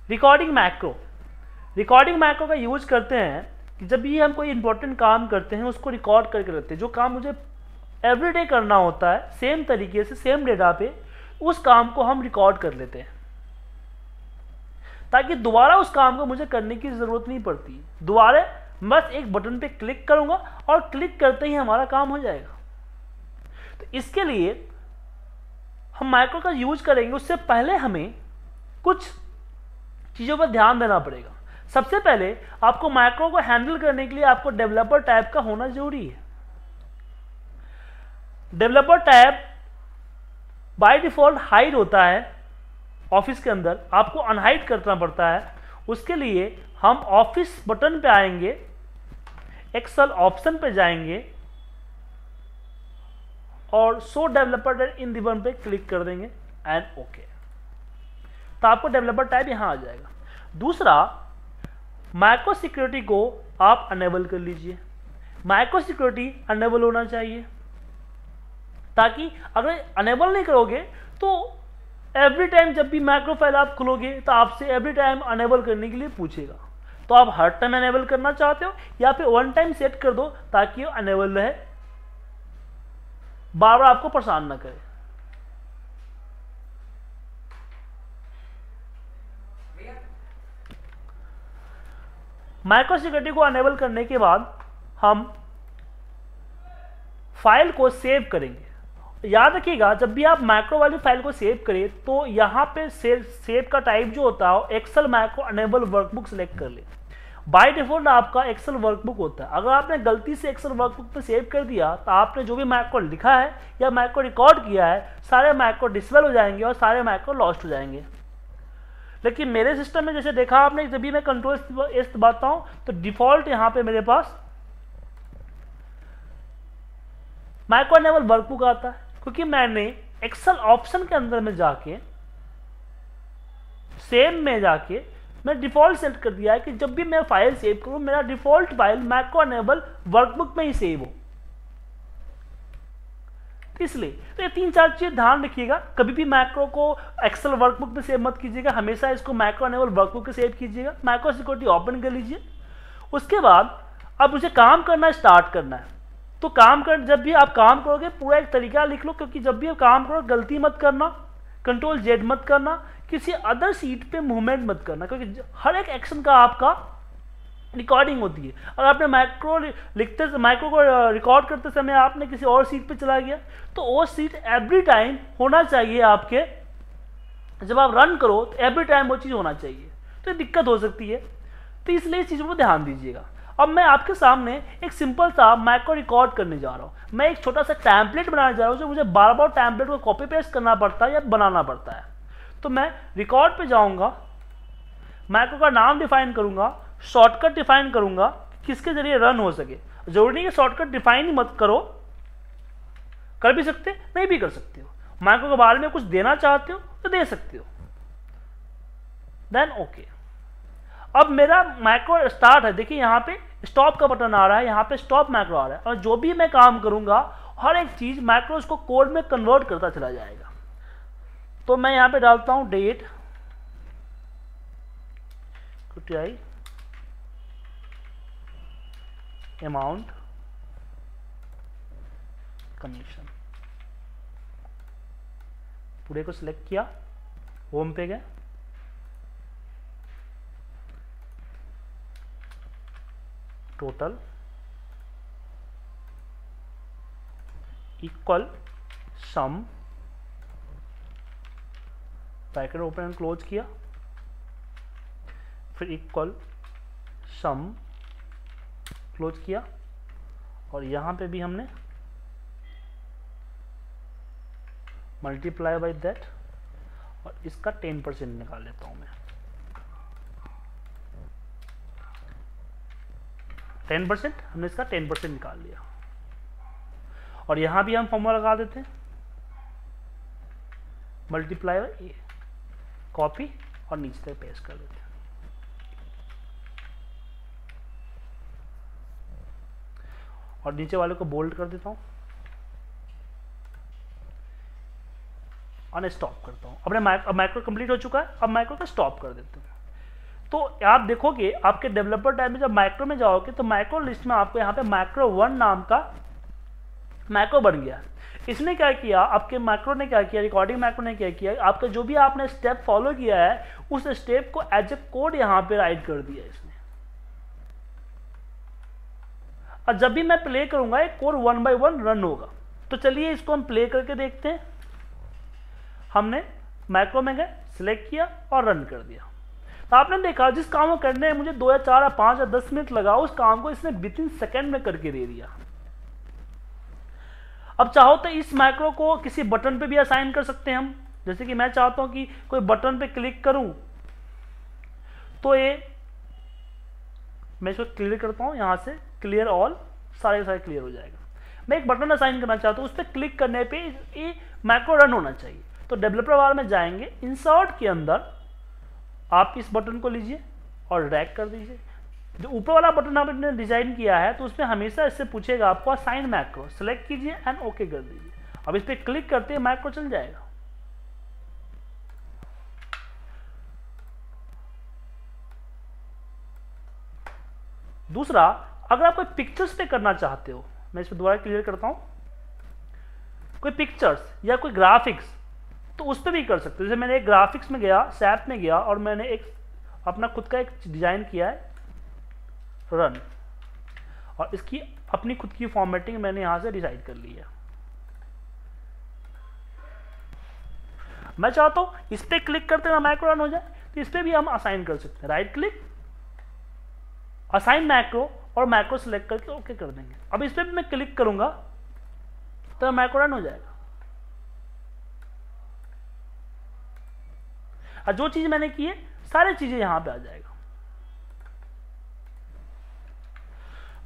Recording macro का use करते हैं कि जब भी हम कोई इंपॉर्टेंट काम करते हैं उसको रिकॉर्ड करके रखते हैं। जो काम मुझे एवरीडे करना होता है सेम तरीके से सेम डेटा पे, उस काम को हम रिकॉर्ड कर लेते हैं ताकि दोबारा उस काम को मुझे करने की जरूरत नहीं पड़ती। दोबारा बस एक बटन पे क्लिक करूंगा और क्लिक करते ही हमारा काम हो जाएगा। तो इसके लिए हम मैक्रो का यूज करेंगे, उससे पहले हमें कुछ चीजों पर ध्यान देना पड़ेगा। सबसे पहले आपको मैक्रो को हैंडल करने के लिए आपको डेवलपर टैब का होना जरूरी है। Developer tab by default hide होता है ऑफिस के अंदर, आपको अनहाइड करना पड़ता है। उसके लिए हम ऑफिस बटन पे आएंगे, एक्सेल ऑप्शन पे जाएंगे और शो डेवलपर इन रिबन पे क्लिक कर देंगे एंड ओके। तो आपको डेवलपर टैब यहां आ जाएगा। दूसरा, माइक्रो सिक्योरिटी को आप अनेबल कर लीजिए। माइक्रो सिक्योरिटी अनेबल होना चाहिए ताकि अगर अनेबल नहीं करोगे तो एवरी टाइम जब भी मैक्रो फाइल आप खोलोगे तो आपसे एवरी टाइम अनेबल करने के लिए पूछेगा। तो आप हर टाइम अनेबल करना चाहते हो या फिर वन टाइम सेट कर दो ताकि वो अनेबल रहे, बार बार आपको परेशान ना करे। माइक्रो सिक्योरिटी को अनेबल करने के बाद हम फाइल को सेव करेंगे। याद रखिएगा, जब भी आप मैक्रो वाली फाइल को सेव करें तो यहां पे सेव का टाइप जो होता है Excel macro enable workbook select कर ले। बाय डिफॉल्ट आपका एक्सेल वर्कबुक होता है। अगर आपने गलती से एक्सेल वर्कबुक पे सेव कर दिया तो आपने जो भी मैक्रो लिखा है या मैक्रो रिकॉर्ड किया है सारे मैक्रो डिसेबल हो जाएंगे और सारे मैक्रो लॉस्ट हो जाएंगे। लेकिन मेरे सिस्टम में जैसे देखा आपने, जब भी मैं कंट्रोल एस दबाता हूं तो डिफॉल्ट यहां पे मेरे पास मैक्रो अनेबल वर्कबुक आता है, क्योंकि मैंने एक्सेल ऑप्शन के अंदर में जाके सेव में जाके मैं डिफॉल्ट सेट कर दिया है कि जब भी मैं फाइल सेव करूं मेरा default file macro enable workbook में ही सेव हो। इसलिए तो ये 3-4 चीज ध्यान रखिएगा। कभी भी मैक्रो को एक्सेल वर्कबुक में सेव मत कीजिएगा, हमेशा इसको मैक्रो अनेबल वर्कबुक में सेव कीजिएगा। मैक्रो सिक्योरिटी ओपन कर लीजिए। उसके बाद अब मुझे काम करना स्टार्ट करना है। तो जब भी आप काम करोगे पूरा एक तरीका लिख लो, क्योंकि जब भी आप काम करो गलती मत करना, कंट्रोल जेड मत करना, किसी अदर सीट पे मूवमेंट मत करना, क्योंकि हर एक एक्शन का आपका रिकॉर्डिंग होती है। अगर आपने मैक्रो को रिकॉर्ड करते समय आपने किसी और सीट पे चला गया तो वो सीट एवरी टाइम होना चाहिए आपके, जब आप रन करो तो एवरी टाइम वो चीज़ होना चाहिए। तो दिक्कत हो सकती है, तो इसलिए इस चीज़ों पर ध्यान दीजिएगा। अब मैं आपके सामने एक सिंपल सा मैक्रो रिकॉर्ड करने जा रहा हूं। मैं एक छोटा सा टैम्पलेट बनाने जा रहा हूं, जो मुझे बार बार टैम्पलेट को कॉपी पेस्ट करना पड़ता है या बनाना पड़ता है। तो मैं रिकॉर्ड पे जाऊंगा, मैक्रो का नाम डिफाइन करूंगा, शॉर्टकट डिफाइन करूंगा किसके जरिए रन हो सके। जरूरी नहीं कि शॉर्टकट डिफाइन ही मत करो, कर भी सकते नहीं भी कर सकते हो। मैक्रो के बारे में कुछ देना चाहते हो तो दे सकते हो, देन ओके। अब मेरा मैक्रो स्टार्ट है, देखिए यहाँ पे स्टॉप का बटन आ रहा है, यहाँ पे स्टॉप मैक्रो आ रहा है, और जो भी मैं काम करूंगा हर एक चीज मैक्रो उसको कोड में कन्वर्ट करता चला जाएगा। तो मैं यहाँ पे डालता हूं डेट अमाउंट कमीशन, पूरे को सिलेक्ट किया, होम पे गए, total equal some, bracket open and close किया, फिर इक्वल सम क्लोज किया, और यहां पे भी हमने मल्टीप्लाई बाय दैट, और इसका 10% निकाल लेता हूं मैं। 10% हमने इसका 10% निकाल लिया, और यहां भी हम फॉर्मूला लगा देते हैं, मल्टीप्लाई बाय ए, कॉपी और नीचे तक पेस्ट कर देते हैं। और नीचे वाले को बोल्ड कर देता हूं और स्टॉप करता हूं। अपने मैक्रो कंप्लीट हो चुका है, अब मैक्रो को स्टॉप कर देते हैं। तो आप देखोगे आपके डेवलपर टैब में जब मैक्रो में जाओगे तो मैक्रो लिस्ट में आपको यहाँ पे मैक्रो 1 नाम का मैक्रो बन गया। इसने क्या किया, आपके मैक्रो ने क्या किया, रिकॉर्डिंग मैक्रो ने क्या किया, आपका जो भी आपने स्टेप फॉलो किया है उस स्टेप को एज ए कोड यहाँ पे राइट कर दिया इसने। और जब भी मैं प्ले करूंगा एक कोड 1 by 1 रन होगा। तो चलिए इसको हम प्ले करके देखते हैं। हमने मैक्रो में गए, सिलेक्ट किया और रन कर दिया। तो आपने देखा जिस काम को करने में मुझे 2 या 4 या 5 या 10 मिनट लगा उस काम को इसने विदिन सेकेंड में करके दे दिया। अब चाहो तो इस मैक्रो को किसी बटन पे भी असाइन कर सकते हैं हम। जैसे कि मैं चाहता हूं कि कोई बटन पे क्लिक करूं तो ये मैं इसको क्लियर करता हूं, यहां से क्लियर ऑल, सारे सारे क्लियर हो जाएगा। मैं एक बटन असाइन करना चाहता हूं, उस पर क्लिक करने पे ये मैक्रो रन होना चाहिए। तो डेवलपर बार में जाएंगे, इंसर्ट के अंदर आप इस बटन को लीजिए और ड्रैग कर दीजिए। जो ऊपर वाला बटन आपने डिजाइन किया है तो उसमें हमेशा इससे पूछेगा आपको असाइन मैक्रो, सेलेक्ट कीजिए एंड ओके कर दीजिए। अब इस पर क्लिक करते ही मैक्रो चल जाएगा। दूसरा, अगर आप कोई पिक्चर्स पे करना चाहते हो, मैं इस पर दोबारा क्लियर करता हूं, कोई पिक्चर्स या कोई ग्राफिक्स तो उस पर भी कर सकते हो। जैसे मैंने एक ग्राफिक्स में गया, सैप में गया और मैंने एक अपना खुद का एक डिजाइन किया है रन, और इसकी अपनी खुद की फॉर्मेटिंग मैंने यहां से डिसाइड कर ली है। मैं चाहता हूं इस पे क्लिक करते ना मैक्रो रन हो जाए, तो इस पे भी हम असाइन कर सकते हैं। राइट क्लिक, असाइन मैक्रो और मैक्रो सिलेक्ट करके ओके कर देंगे। अब इस पे भी मैं क्लिक करूंगा तो मैक्रो रन हो जाएगा। और जो चीज मैंने की है सारी चीजें यहां पे आ जाएगा।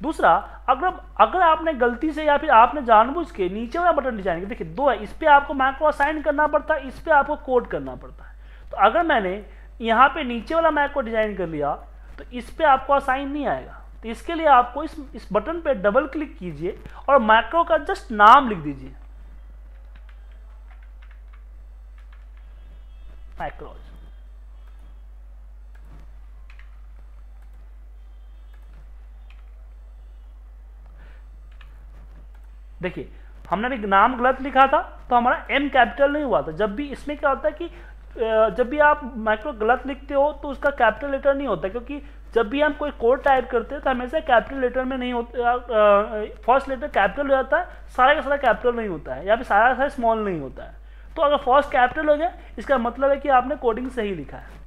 दूसरा, अगर आपने गलती से या फिर आपने जानबूझ के नीचे वाला बटन डिजाइन किया, देखिए 2 है, इस पे आपको मैक्रो असाइन करना पड़ता है, इस पे आपको कोड करना पड़ता है। तो अगर मैंने यहाँ पे नीचे वाला मैक्रो डिजाइन कर लिया तो इस पे आपको असाइन नहीं आएगा। तो इसके लिए आपको इस बटन पे डबल क्लिक कीजिए और मैक्रो का जस्ट नाम लिख दीजिए, मैक्रोज। देखिए हमने भी नाम गलत लिखा था तो हमारा एम कैपिटल नहीं हुआ था। जब भी इसमें क्या होता है कि जब भी आप मैक्रो गलत लिखते हो तो उसका कैपिटल लेटर नहीं होता, क्योंकि जब भी हम कोई कोड टाइप करते हैं तो हमेशा कैपिटल लेटर में नहीं होता, फर्स्ट लेटर कैपिटल हो जाता है, सारा का सारा कैपिटल नहीं होता है, या फिर सारा का सारा स्मॉल नहीं होता है। तो अगर फर्स्ट कैपिटल हो जाए इसका मतलब है कि आपने कोडिंग सही लिखा है।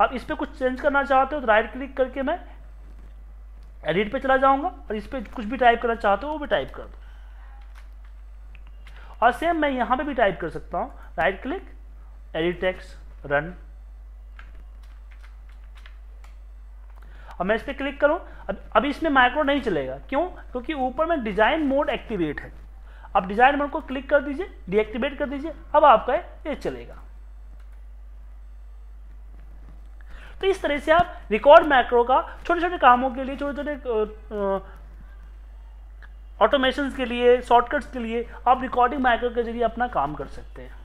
आप इस पर कुछ चेंज करना चाहते हो तो राइट क्लिक करके मैं एडिट पे चला जाऊंगा और इस पर कुछ भी टाइप करना चाहते हो वो भी टाइप कर दो। और सेम मैं यहां पे भी टाइप कर सकता हूं, right click, edit text, run. अब मैं इस पर क्लिक करूं, अब इसमें मैक्रो नहीं चलेगा। क्यों? क्योंकि ऊपर में डिजाइन मोड एक्टिवेट है। अब डिजाइन मोड को क्लिक कर दीजिए, डीएक्टिवेट कर दीजिए, अब आपका ये चलेगा। तो इस तरह से आप रिकॉर्ड मैक्रो का छोटे छोटे कामों के लिए, छोटे छोटे ऑटोमेशन के लिए, शॉर्टकट्स के लिए आप रिकॉर्डिंग मैक्रो के जरिए अपना काम कर सकते हैं।